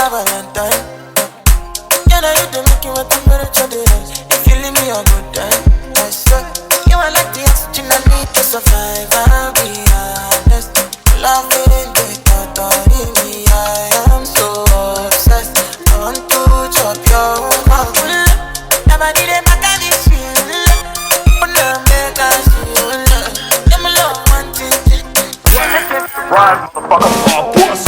my Valentine. Yeah, now you do make you want to temperature the rise. If you leave me a good time, I swear. You are like the oxygen I need to survive. I'll be honest. Love it in the thought in me. I am so obsessed. I want to chop your mouth. Never did it back on this feel. But now make us feel. Them love wanting to. Ride, motherfucker. Puss.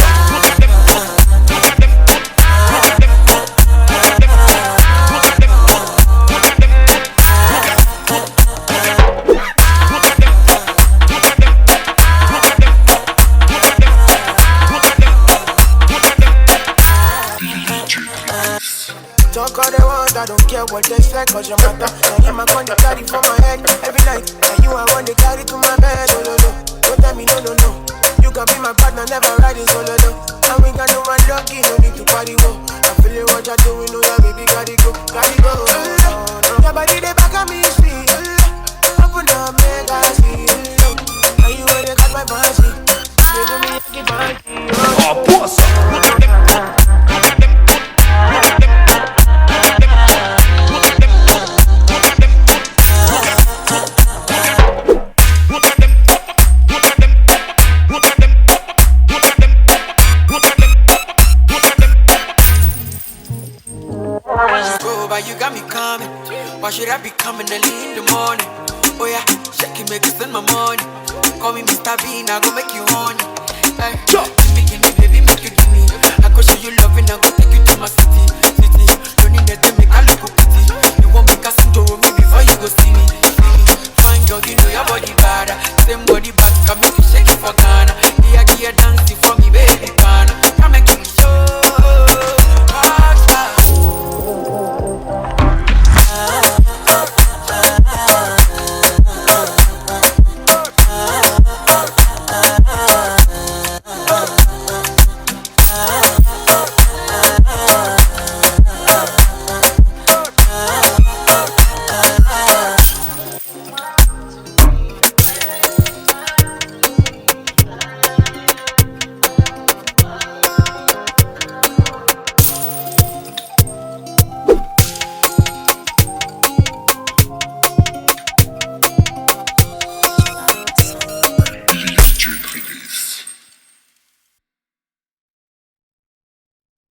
Talk all they want, I don't care what they say, cause your matter. I am a gun to carry for my head every night. And you are one to carry to my bed, oh no no. Don't tell me no no no. You can be my partner, never riding solo no. And we got no one lucky, no need to party go. I feel it what you're doing, no yeah baby, gotta go, gotta go. Your body they back at me, sweet. Open up, make I see. And you where they got my fancy. You do me the fancy. Oh, puss. You got me coming. Why should I be coming early in the morning? Oh yeah, shake it, make you spend my money. Call me Mr. Bean, I go make you honey. Hey, give me, baby, make you give me. I go show you love and I go take you to my city. Don't need that to me.